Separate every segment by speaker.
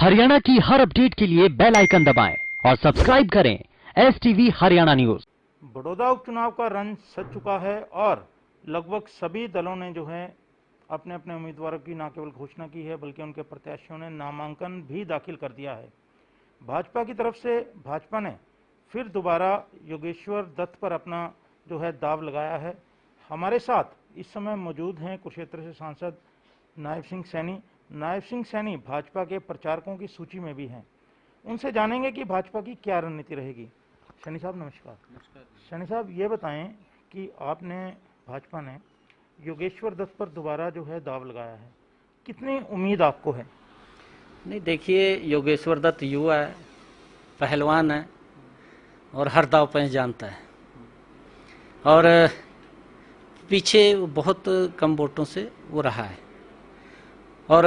Speaker 1: हरियाणा की हर अपडेट के लिए बेल आइकन दबाएं और सब्सक्राइब करें STV हरियाणा न्यूज।
Speaker 2: बड़ौदा उपचुनाव का रन सज चुका है और लगभग सभी दलों ने जो है अपने अपने उम्मीदवारों की न केवल घोषणा की है बल्कि उनके प्रत्याशियों ने नामांकन भी दाखिल कर दिया है। भाजपा की तरफ से भाजपा ने फिर दोबारा योगेश्वर दत्त पर अपना जो है दाव लगाया है। हमारे साथ इस समय मौजूद हैं कुरुक्षेत्र से सांसद नायब सिंह सैनी। नायब सिंह सैनी भाजपा के प्रचारकों की सूची में भी हैं। उनसे जानेंगे कि भाजपा की क्या रणनीति रहेगी। सैनी साहब नमस्कार। सैनी साहब ये बताएं कि आपने भाजपा ने योगेश्वर दत्त पर दोबारा जो है दाव लगाया है, कितनी उम्मीद आपको है?
Speaker 3: नहीं, देखिए, योगेश्वर दत्त युवा है, पहलवान है और हर दाव पेंच जानता है और पीछे बहुत कम वोटों से वो रहा है और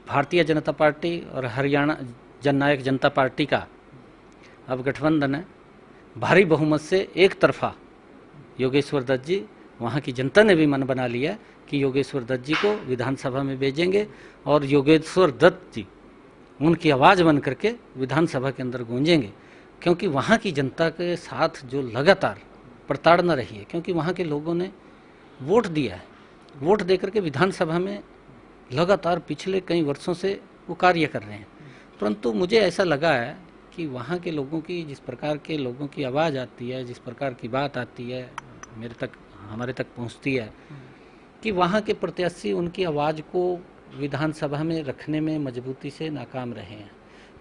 Speaker 3: भारतीय जनता पार्टी और हरियाणा जननायक जनता पार्टी का अब गठबंधन है। भारी बहुमत से एक तरफा योगेश्वर दत्त जी, वहाँ की जनता ने भी मन बना लिया कि योगेश्वर दत्त जी को विधानसभा में भेजेंगे और योगेश्वर दत्त जी उनकी आवाज़ बन करके विधानसभा के अंदर गूंजेंगे, क्योंकि वहाँ की जनता के साथ जो लगातार प्रताड़ना रही है, क्योंकि वहाँ के लोगों ने वोट दिया है, वोट दे करके विधानसभा में लगातार पिछले कई वर्षों से वो कार्य कर रहे हैं। परंतु मुझे ऐसा लगा है कि वहाँ के लोगों की, जिस प्रकार के लोगों की आवाज़ आती है, जिस प्रकार की बात आती है, हमारे तक पहुँचती है कि वहाँ के प्रत्याशी उनकी आवाज़ को विधानसभा में रखने में मजबूती से नाकाम रहे हैं,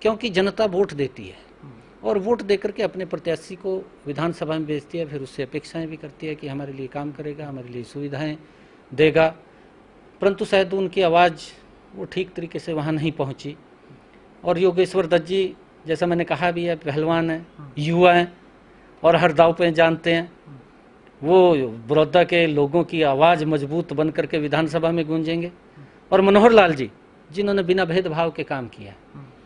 Speaker 3: क्योंकि जनता वोट देती है और वोट दे करके अपने प्रत्याशी को विधानसभा में भेजती है, फिर उससे अपेक्षाएं भी करती है कि हमारे लिए काम करेगा, हमारे लिए सुविधाएं देगा। परंतु शायद उनकी आवाज़ वो ठीक तरीके से वहाँ नहीं पहुँची। और योगेश्वर दत्त जी, जैसा मैंने कहा भी है, पहलवान है, युवा हैं और हर दाव पे जानते हैं। वो बड़ौदा के लोगों की आवाज़ मजबूत बन करके विधानसभा में गूंजेंगे। और मनोहर लाल जी, जिन्होंने बिना भेदभाव के काम किया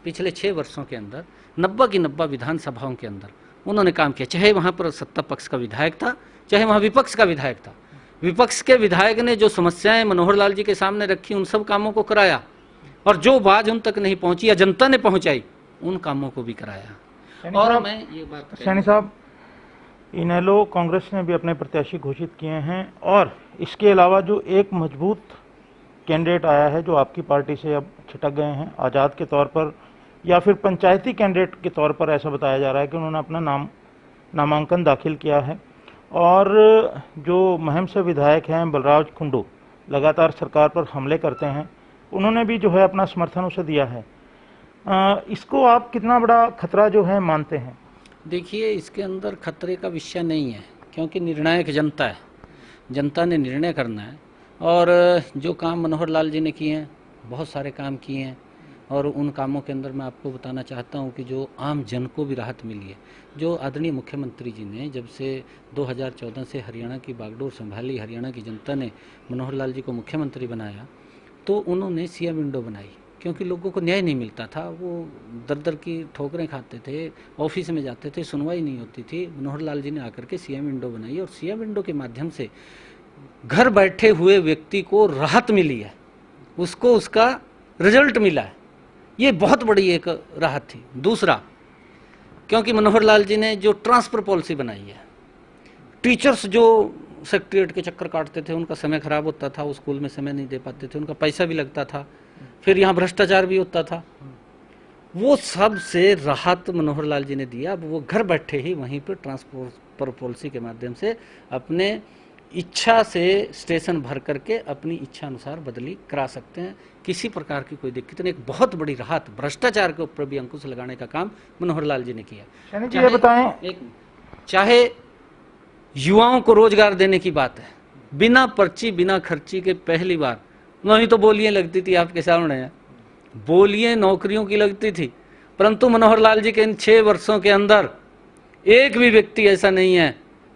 Speaker 3: पिछले 6 वर्षों के अंदर, 90 की 90 विधानसभाओं के अंदर उन्होंने काम किया, चाहे वहाँ पर सत्ता पक्ष का विधायक था, चाहे वहाँ विपक्ष का विधायक था। विपक्ष के विधायक ने जो समस्याएं मनोहर लाल जी के सामने रखी, उन सब कामों को कराया और जो आवाज़ उन तक नहीं पहुंची या जनता ने पहुंचाई, उन कामों को भी कराया। और मैं ये बात,
Speaker 2: सैनी साहब, इनेलो कांग्रेस ने भी अपने प्रत्याशी घोषित किए हैं और इसके अलावा जो एक मजबूत कैंडिडेट आया है जो आपकी पार्टी से अब छिटक गए हैं, आज़ाद के तौर पर या फिर पंचायती कैंडिडेट के तौर पर ऐसा बताया जा रहा है कि उन्होंने अपना नामांकन दाखिल किया है। और जो महम से विधायक हैं बलराज कुंडू, लगातार सरकार पर हमले करते हैं, उन्होंने भी जो है अपना समर्थन उसे दिया है। इसको आप कितना बड़ा खतरा जो है मानते हैं?
Speaker 3: देखिए, इसके अंदर खतरे का विषय नहीं है, क्योंकि निर्णायक जनता है, जनता ने निर्णय करना है। और जो काम मनोहर लाल जी ने किए हैं, बहुत सारे काम किए हैं और उन कामों के अंदर मैं आपको बताना चाहता हूं कि जो आम जन को भी राहत मिली है। जो आदरणीय मुख्यमंत्री जी ने जब से 2014 से हरियाणा की बागडोर संभाली, हरियाणा की जनता ने मनोहर लाल जी को मुख्यमंत्री बनाया, तो उन्होंने सीएम विंडो बनाई, क्योंकि लोगों को न्याय नहीं मिलता था। वो दर दर की ठोकरें खाते थे, ऑफिस में जाते थे, सुनवाई नहीं होती थी। मनोहर लाल जी ने आकर के सीएम विंडो बनाई और सीएम विंडो के माध्यम से घर बैठे हुए व्यक्ति को राहत मिली है, उसको उसका रिजल्ट मिला है। ये बहुत बड़ी एक राहत थी। दूसरा, क्योंकि मनोहर लाल जी ने जो ट्रांसफर पॉलिसी बनाई है, टीचर्स जो सेक्रेटरीट के चक्कर काटते थे, उनका समय खराब होता था, वो स्कूल में समय नहीं दे पाते थे, उनका पैसा भी लगता था, फिर यहाँ भ्रष्टाचार भी होता था, वो सब से राहत मनोहर लाल जी ने दिया। अब वो घर बैठे ही वहीं पर ट्रांसफर पॉलिसी के माध्यम से अपने इच्छा से स्टेशन भर करके अपनी इच्छा अनुसार बदली करा सकते हैं, किसी प्रकार की कोई दिक्कत नहीं। एक बहुत बड़ी राहत, भ्रष्टाचार के ऊपर भी अंकुश लगाने का काम मनोहर लाल जी ने किया।
Speaker 2: जी ये बताएं,
Speaker 3: चाहे युवाओं को रोजगार देने की बात है, बिना पर्ची बिना खर्ची के पहली बार, नहीं तो बोलियां लगती थी आपके सामने, बोलियां नौकरियों की लगती थी, परंतु मनोहर लाल जी के इन 6 वर्षों के अंदर एक भी व्यक्ति ऐसा नहीं है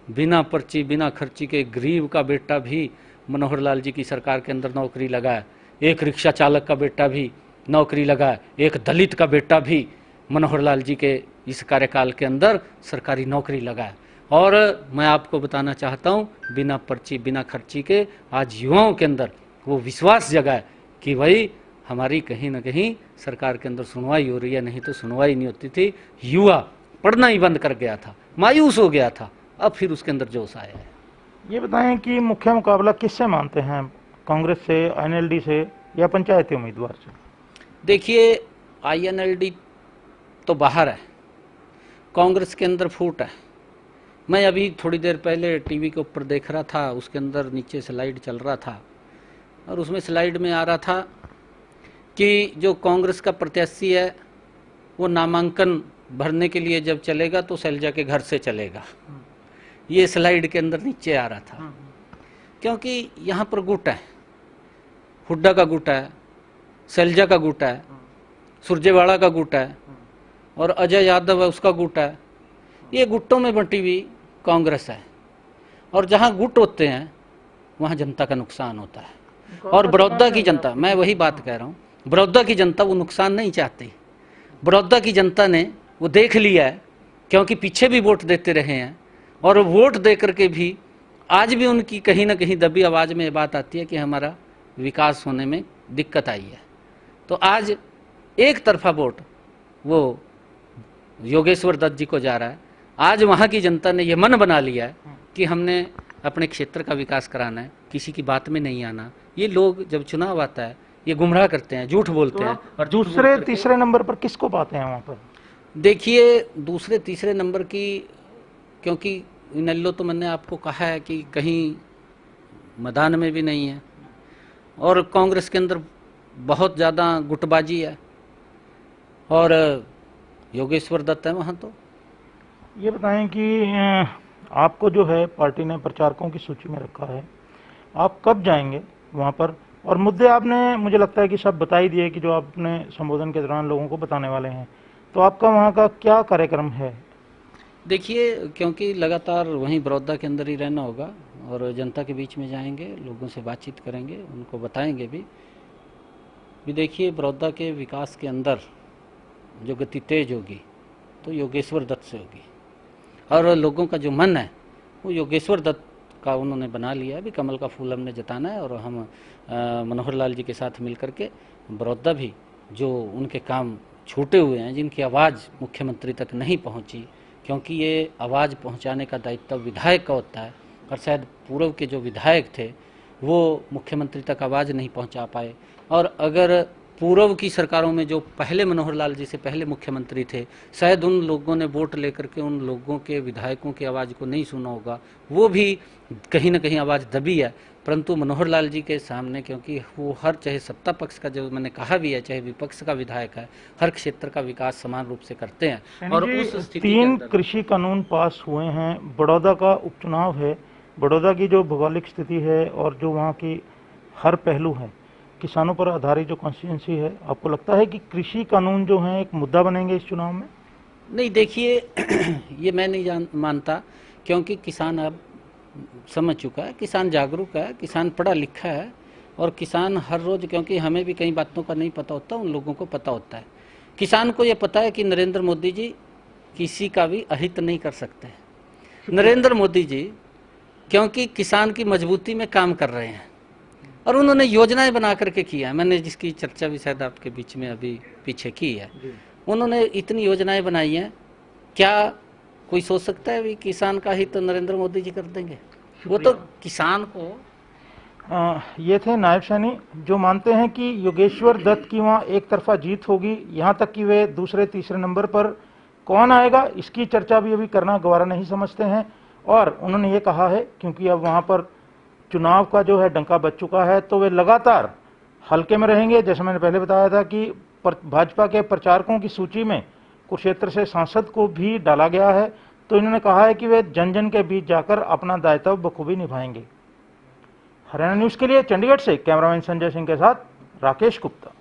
Speaker 3: बिना पर्ची बिना खर्ची के। गरीब का बेटा भी मनोहर लाल जी की सरकार के अंदर नौकरी लगा है, एक रिक्शा चालक का बेटा भी नौकरी लगा है, एक दलित का बेटा भी मनोहर लाल जी के इस कार्यकाल के अंदर सरकारी नौकरी लगा है। और मैं आपको बताना चाहता हूँ, बिना पर्ची बिना खर्ची के आज युवाओं के अंदर वो विश्वास जगा है कि भाई हमारी कहीं ना कहीं सरकार के अंदर सुनवाई हो रही है, नहीं तो सुनवाई नहीं होती थी। युवा पढ़ना ही बंद कर गया था, मायूस हो गया था, अब फिर उसके अंदर जोश आया है।
Speaker 2: ये बताएं कि मुख्य मुकाबला किससे मानते हैं, कांग्रेस से, INLD से या पंचायती उम्मीदवार से?
Speaker 3: देखिए, INLD तो बाहर है, कांग्रेस के अंदर फूट है। मैं अभी थोड़ी देर पहले टीवी के ऊपर देख रहा था, उसके अंदर नीचे स्लाइड चल रहा था और उसमें स्लाइड में आ रहा था कि जो कांग्रेस का प्रत्याशी है वो नामांकन भरने के लिए जब चलेगा तो शैलजा के घर से चलेगा। ये स्लाइड के अंदर नीचे आ रहा था, क्योंकि यहाँ पर गुट है, हुड्डा का गुट है, शैलजा का गुट है, सुरजेवाड़ा का गुट है और अजय यादव है उसका गुट है। ये गुट्टों में बंटी हुई कांग्रेस है, और जहाँ गुट होते हैं वहाँ जनता का नुकसान होता है। और बड़ौदा की जनता, मैं वही बात कह रहा हूँ, बड़ौदा की जनता वो नुकसान नहीं चाहती। बड़ौदा की जनता ने वो देख लिया है, क्योंकि पीछे भी वोट देते रहे हैं, और वोट दे करके भी आज भी उनकी कहीं ना कहीं दबी आवाज़ में ये बात आती है कि हमारा विकास होने में दिक्कत आई है। तो आज एक तरफा वोट वो योगेश्वर दत्त जी को जा रहा है। आज वहाँ की जनता ने ये मन बना लिया है कि हमने अपने क्षेत्र का विकास कराना है, किसी की बात में नहीं आना। ये लोग जब चुनाव आता है ये गुमराह करते हैं, झूठ बोलते हैं। और
Speaker 2: दूसरे तीसरे नंबर पर किसको पाते हैं वहाँ पर?
Speaker 3: देखिए, दूसरे तीसरे नंबर की, क्योंकि इनेलो तो मैंने आपको कहा है कि कहीं मैदान में भी नहीं है, और कांग्रेस के अंदर बहुत ज़्यादा गुटबाजी है, और योगेश्वर दत्त है वहाँ। तो
Speaker 2: ये बताएं कि आपको जो है पार्टी ने प्रचारकों की सूची में रखा है, आप कब जाएंगे वहाँ पर? और मुद्दे आपने, मुझे लगता है कि सब बता ही दिए कि जो आप अपने संबोधन के दौरान लोगों को बताने वाले हैं, तो आपका वहाँ का क्या कार्यक्रम है?
Speaker 3: देखिए, क्योंकि लगातार वहीं बड़ौदा के अंदर ही रहना होगा, और जनता के बीच में जाएंगे, लोगों से बातचीत करेंगे, उनको बताएंगे भी देखिए बड़ौदा के विकास के अंदर जो गति तेज होगी तो योगेश्वर दत्त से होगी, और लोगों का जो मन है वो योगेश्वर दत्त का उन्होंने बना लिया है। भी कमल का फूल हमने जताना है, और हम मनोहर लाल जी के साथ मिल करके बड़ौदा भी जो उनके काम छूटे हुए हैं, जिनकी आवाज़ मुख्यमंत्री तक नहीं पहुंची, क्योंकि ये आवाज़ पहुंचाने का दायित्व विधायक का होता है, और शायद पूर्व के जो विधायक थे वो मुख्यमंत्री तक आवाज़ नहीं पहुंचा पाए। और अगर पूर्व की सरकारों में जो पहले मनोहर लाल जी से पहले मुख्यमंत्री थे, शायद उन लोगों ने वोट लेकर के उन लोगों के विधायकों की आवाज़ को नहीं सुना होगा, वो भी कहीं ना कहीं आवाज़ दबी है। परंतु मनोहर लाल जी के सामने, क्योंकि वो हर, चाहे सत्ता पक्ष का, जो मैंने कहा भी है, चाहे विपक्ष का विधायक है, हर क्षेत्र का विकास समान रूप से करते हैं। और उस स्थिति
Speaker 2: 3 कृषि कानून पास हुए हैं, बड़ौदा का उपचुनाव है, बड़ौदा की जो भौगोलिक स्थिति है और जो वहाँ की हर पहलू है, किसानों पर आधारित जो कॉन्स्टिट्यूंसी है, आपको लगता है कि कृषि कानून जो हैं एक मुद्दा बनेंगे इस चुनाव में?
Speaker 3: नहीं, देखिए ये मैं नहीं मानता, क्योंकि किसान अब समझ चुका है, किसान जागरूक है, किसान पढ़ा लिखा है, और किसान हर रोज़, क्योंकि हमें भी कई बातों का नहीं पता होता, उन लोगों को पता होता है। किसान को ये पता है कि नरेंद्र मोदी जी किसी का भी अहित नहीं कर सकते। नरेंद्र मोदी जी क्योंकि किसान की मजबूती में काम कर रहे हैं, और उन्होंने योजनाएं बना करके किया है। मैंने जिसकी चर्चा भी शायद आपके बीच में अभी पीछे की है, उन्होंने इतनी योजनाएं बनाई हैं, क्या कोई सोच सकता है भी किसान का ही तो नरेंद्र मोदी जी कर देंगे? वो तो किसान को।
Speaker 2: ये थे नायब सैनी जो मानते हैं कि योगेश्वर दत्त की वहाँ एक तरफा जीत होगी, यहाँ तक कि वे दूसरे तीसरे नंबर पर कौन आएगा इसकी चर्चा भी अभी करना गवारा नहीं समझते हैं। और उन्होंने ये कहा है क्योंकि अब वहाँ पर चुनाव का जो है डंका बज चुका है, तो वे लगातार हल्के में रहेंगे। जैसे मैंने पहले बताया था कि भाजपा के प्रचारकों की सूची में कुरुक्षेत्र से सांसद को भी डाला गया है, तो इन्होंने कहा है कि वे जन जन के बीच जाकर अपना दायित्व बखूबी निभाएंगे। हरियाणा न्यूज़ के लिए चंडीगढ़ से कैमरामैन संजय सिंह के साथ राकेश गुप्ता।